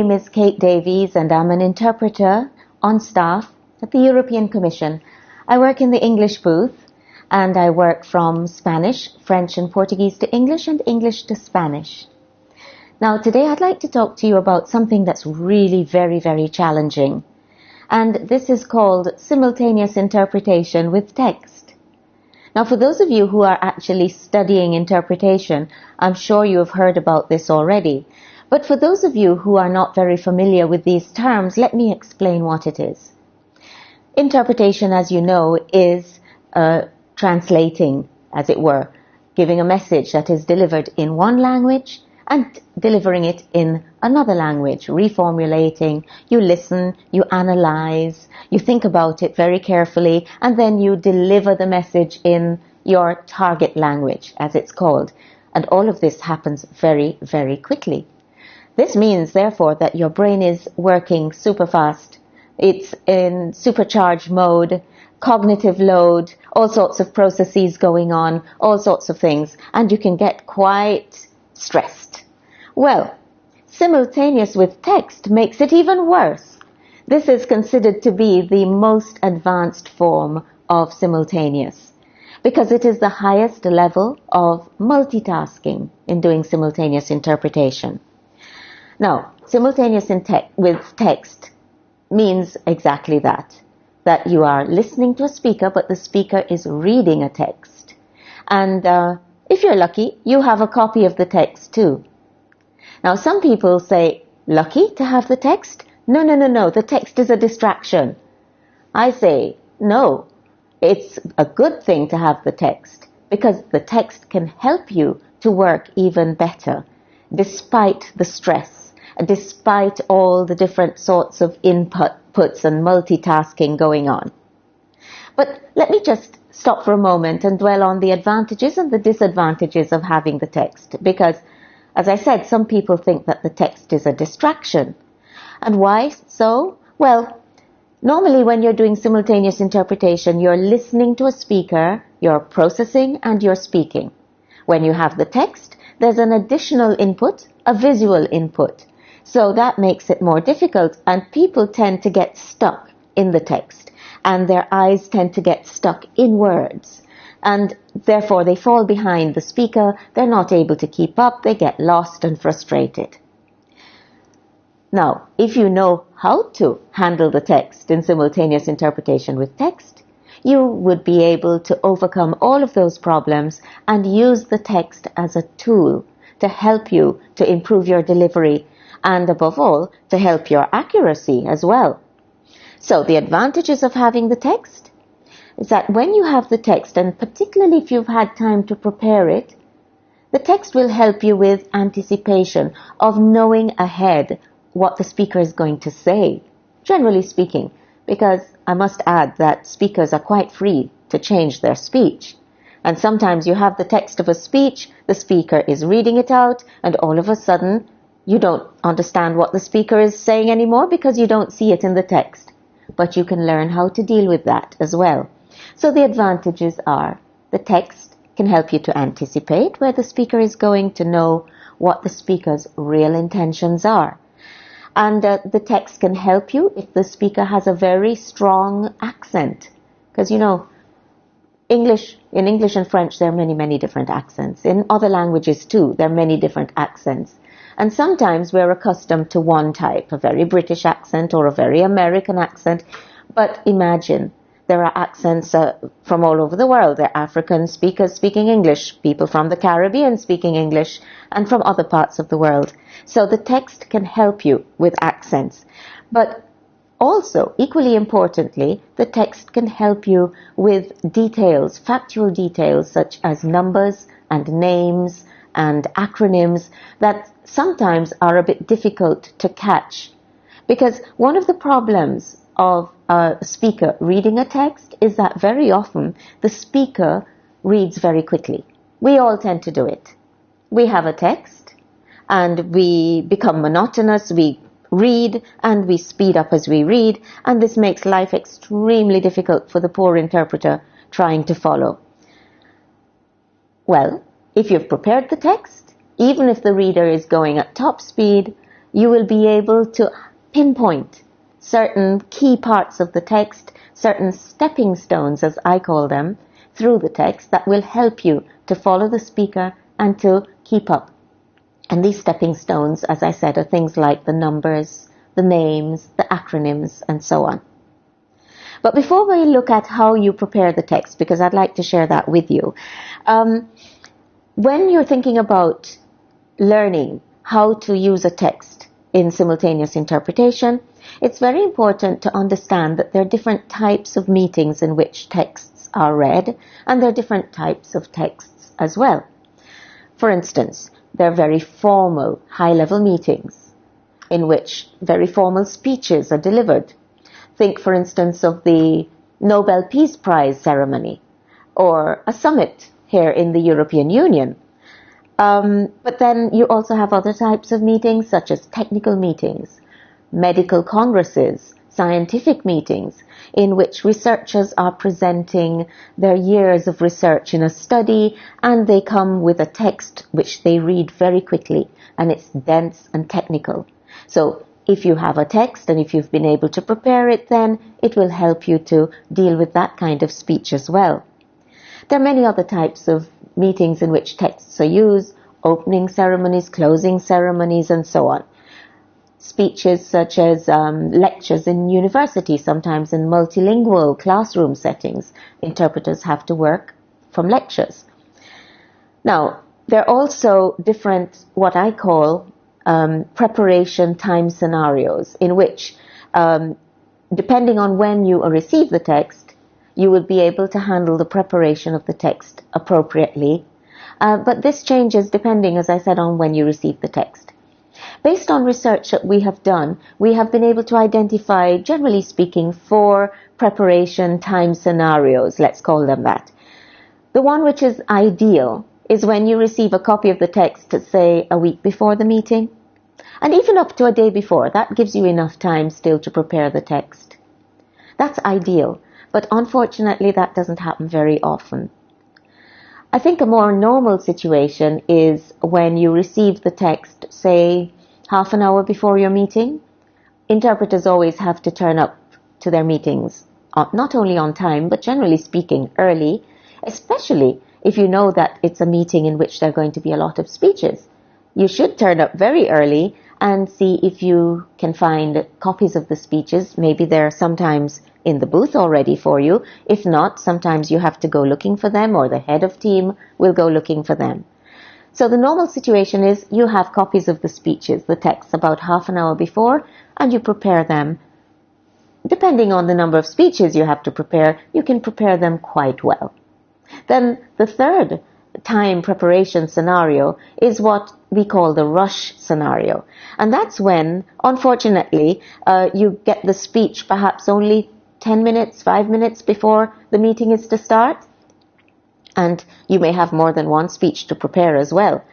My name is Kate Davies and I'm an interpreter on staff at the European Commission. I work in the English booth and I work from Spanish, French and Portuguese to English and English to Spanish. Now today I'd like to talk to you about something that's really very challenging, and this is called simultaneous interpretation with text. Now for those of you who are actually studying interpretation, I'm sure you have heard about this already. But for those of you who are not very familiar with these terms, let me explain what it is. Interpretation, as you know, is translating, as it were, giving a message that is delivered in one language and delivering it in another language, reformulating. You listen, you analyze, you think about it very carefully, and then you deliver the message in your target language, as it's called. And all of this happens very quickly. This means, therefore, that your brain is working super fast. It's in supercharged mode, cognitive load, all sorts of processes going on, all sorts of things, and you can get quite stressed. Well, simultaneous with text makes it even worse. This is considered to be the most advanced form of simultaneous, because it is the highest level of multitasking in doing simultaneous interpretation. Now, simultaneous with text means exactly that you are listening to a speaker, but the speaker is reading a text. And if you're lucky, you have a copy of the text too. Now, some people say, lucky to have the text? No, the text is a distraction. I say, no, it's a good thing to have the text, because the text can help you to work even better, despite the stress. Despite all the different sorts of inputs and multitasking going on. But let me just stop for a moment and dwell on the advantages and the disadvantages of having the text, because, as I said, some people think that the text is a distraction. And why so? Well, normally when you're doing simultaneous interpretation, you're listening to a speaker, you're processing, and you're speaking. When you have the text, there's an additional input, a visual input. So that makes it more difficult, and people tend to get stuck in the text, and their eyes tend to get stuck in words, and therefore they fall behind the speaker. They're not able to keep up, they get lost and frustrated. Now, if you know how to handle the text in simultaneous interpretation with text, you would be able to overcome all of those problems and use the text as a tool to help you to improve your delivery, and above all, to help your accuracy as well. So the advantages of having the text is that when you have the text, and particularly if you've had time to prepare it, the text will help you with anticipation of knowing ahead what the speaker is going to say, generally speaking, because I must add that speakers are quite free to change their speech. And sometimes you have the text of a speech, the speaker is reading it out, and all of a sudden you don't understand what the speaker is saying anymore because you don't see it in the text. But you can learn how to deal with that as well. So the advantages are the text can help you to anticipate where the speaker is going, to know what the speaker's real intentions are. And the text can help you if the speaker has a very strong accent. Because, you know, in English and French, there are many different accents. In other languages too, there are many different accents. And sometimes we're accustomed to one type, a very British accent or a very American accent. But imagine, there are accents from all over the world. There are African speakers speaking English, people from the Caribbean speaking English, and from other parts of the world. So the text can help you with accents. But also, equally importantly, the text can help you with details, factual details, such as numbers and names and acronyms that sometimes are a bit difficult to catch. Because one of the problems of a speaker reading a text is that very often the speaker reads very quickly. We all tend to do it. We have a text and we become monotonous, we read and we speed up as we read, and this makes life extremely difficult for the poor interpreter trying to follow. Well, if you've prepared the text, even if the reader is going at top speed, you will be able to pinpoint certain key parts of the text, certain stepping stones, as I call them, through the text that will help you to follow the speaker and to keep up. And these stepping stones, as I said, are things like the numbers, the names, the acronyms, and so on. But before we look at how you prepare the text, because I'd like to share that with you, when you're thinking about learning how to use a text in simultaneous interpretation, it's very important to understand that there are different types of meetings in which texts are read, and there are different types of texts as well. For instance, there are very formal, high-level meetings in which very formal speeches are delivered. Think, for instance, of the Nobel Peace Prize ceremony or a summit here in the European Union. But then you also have other types of meetings, such as technical meetings, medical congresses, scientific meetings, in which researchers are presenting their years of research in a study, and they come with a text which they read very quickly, and it's dense and technical. So if you have a text and if you've been able to prepare it, then it will help you to deal with that kind of speech as well. There are many other types of meetings in which texts are used, opening ceremonies, closing ceremonies, and so on. Speeches such as lectures in university, sometimes in multilingual classroom settings, interpreters have to work from lectures. Now, there are also different, what I call, preparation time scenarios in which, depending on when you receive the text, you will be able to handle the preparation of the text appropriately. But this changes depending, as I said, on when you receive the text. Based on research that we have done, we have been able to identify, generally speaking, 4 preparation time scenarios, let's call them that. The one which is ideal is when you receive a copy of the text, say, a week before the meeting, and even up to a day before. That gives you enough time still to prepare the text. That's ideal, but unfortunately that doesn't happen very often. I think a more normal situation is when you receive the text, say, half an hour before your meeting. Interpreters always have to turn up to their meetings, not only on time, but generally speaking, early, especially if you know that it's a meeting in which there are going to be a lot of speeches. You should turn up very early and see if you can find copies of the speeches. Maybe they're sometimes in the booth already for you. If not, sometimes you have to go looking for them, or the head of team will go looking for them. So the normal situation is you have copies of the speeches, the texts, about half an hour before, and you prepare them. Depending on the number of speeches you have to prepare, you can prepare them quite well. Then the third time preparation scenario is what we call the rush scenario. And that's when, unfortunately, you get the speech perhaps only 10 minutes, 5 minutes before the meeting is to start. And you may have more than one speech to prepare as well.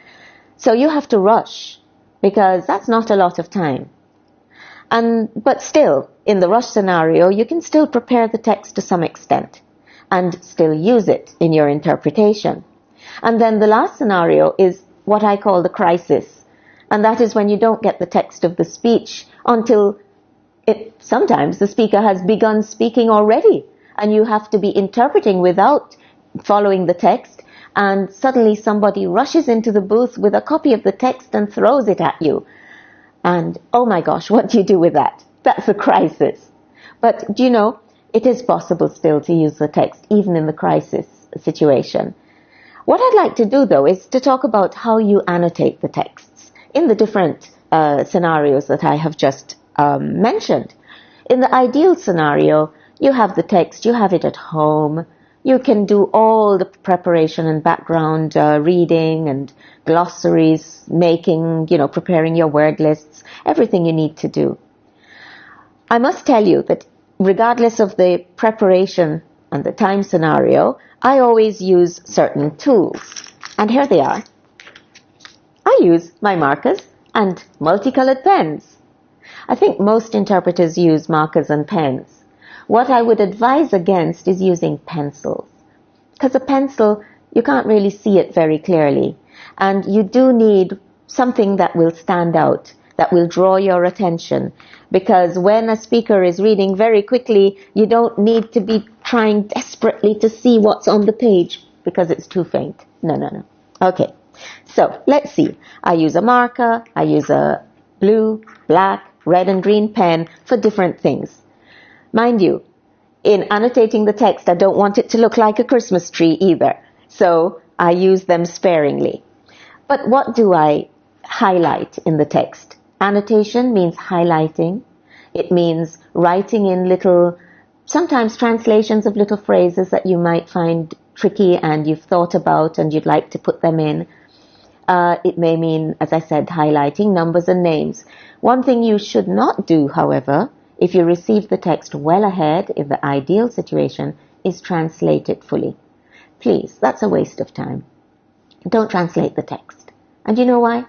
So you have to rush, because that's not a lot of time. But still, in the rush scenario, you can still prepare the text to some extent and still use it in your interpretation. And then the last scenario is what I call the crisis. And that is when you don't get the text of the speech until sometimes the speaker has begun speaking already, and you have to be interpreting without following the text, and suddenly somebody rushes into the booth with a copy of the text and throws it at you. And oh my gosh, what do you do with that? That's a crisis. But do you know, it is possible still to use the text even in the crisis situation. What I'd like to do, though, is to talk about how you annotate the texts in the different scenarios that I have just mentioned. In the ideal scenario, you have the text, you have it at home, you can do all the preparation and background reading and glossaries, preparing your word lists, everything you need to do. I must tell you that regardless of the preparation and the time scenario, I always use certain tools. And here they are. I use my markers and multicolored pens. I think most interpreters use markers and pens. What I would advise against is using pencils, because a pencil, you can't really see it very clearly, and you do need something that will stand out that will draw your attention. Because when a speaker is reading very quickly, you don't need to be trying desperately to see what's on the page because it's too faint. No. Okay, so let's see. I use a marker, I use a blue, black, red and green pen for different things. Mind you, in annotating the text, I don't want it to look like a Christmas tree either. So I use them sparingly. But what do I highlight in the text? Annotation means highlighting. It means writing in little, sometimes translations of little phrases that you might find tricky and you've thought about and you'd like to put them in. It may mean, as I said, highlighting numbers and names. One thing you should not do, however, if you receive the text well ahead in the ideal situation, is translate it fully. Please, that's a waste of time. Don't translate the text. And you know why?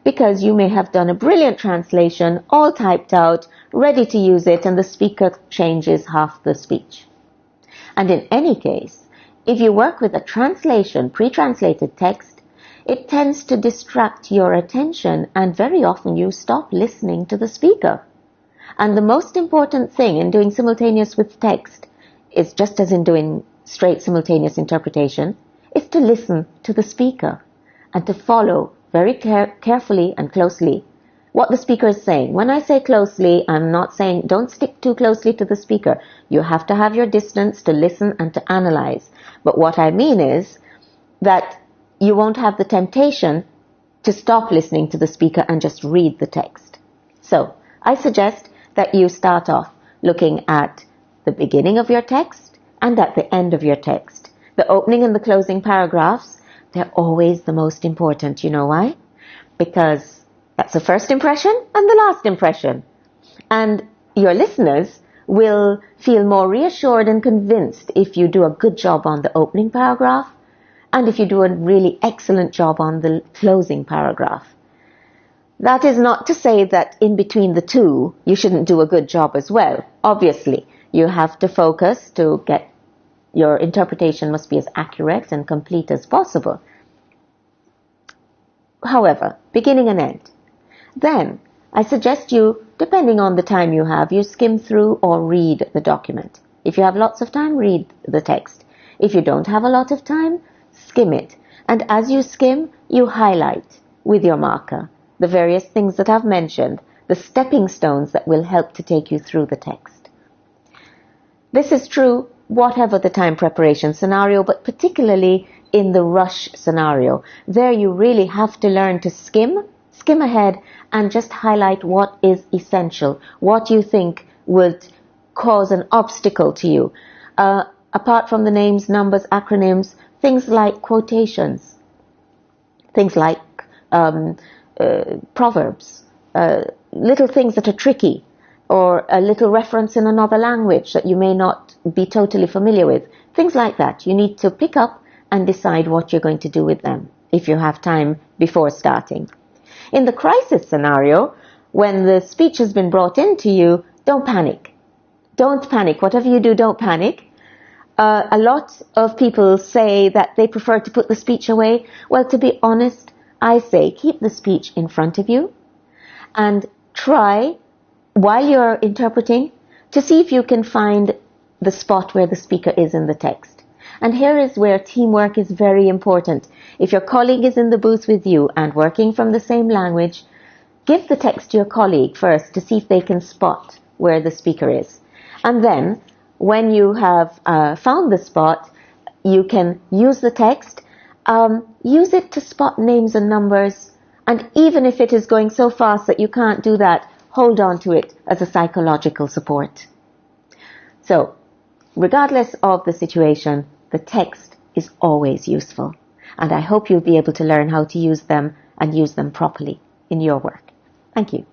Because you may have done a brilliant translation, all typed out, ready to use it, and the speaker changes half the speech. And in any case, if you work with a translation, pre-translated text, it tends to distract your attention, and very often you stop listening to the speaker. And the most important thing in doing simultaneous with text is, just as in doing straight simultaneous interpretation, is to listen to the speaker and to follow very carefully and closely what the speaker is saying. When I say closely, I'm not saying don't stick too closely to the speaker. You have to have your distance to listen and to analyze. But what I mean is that you won't have the temptation to stop listening to the speaker and just read the text. So I suggest that you start off looking at the beginning of your text and at the end of your text. The opening and the closing paragraphs, they're always the most important. You know why? Because that's the first impression and the last impression. And your listeners will feel more reassured and convinced if you do a good job on the opening paragraph and if you do a really excellent job on the closing paragraph. That is not to say that in between the two, you shouldn't do a good job as well. Obviously, you have to focus to get your interpretation must be as accurate and complete as possible. However, beginning and end. Then, I suggest you, depending on the time you have, you skim through or read the document. If you have lots of time, read the text. If you don't have a lot of time, skim it. And as you skim, you highlight with your marker the various things that I've mentioned, the stepping stones that will help to take you through the text. This is true whatever the time preparation scenario, but particularly in the rush scenario. There you really have to learn to skim ahead and just highlight what is essential, what you think would cause an obstacle to you. Apart from the names, numbers, acronyms, things like quotations, things like proverbs, little things that are tricky, or a little reference in another language that you may not be totally familiar with. Things like that. You need to pick up and decide what you're going to do with them if you have time before starting. In the crisis scenario, when the speech has been brought into you, don't panic. Don't panic. Whatever you do, don't panic. A lot of people say that they prefer to put the speech away. Well, to be honest, I say keep the speech in front of you and try, while you're interpreting, to see if you can find the spot where the speaker is in the text. And here is where teamwork is very important. If your colleague is in the booth with you and working from the same language, give the text to your colleague first to see if they can spot where the speaker is. And then, when you have found the spot, you can use the text, use it to spot names and numbers, and even if it is going so fast that you can't do that, hold on to it as a psychological support. So, regardless of the situation, the text is always useful. And I hope you'll be able to learn how to use them and use them properly in your work. Thank you.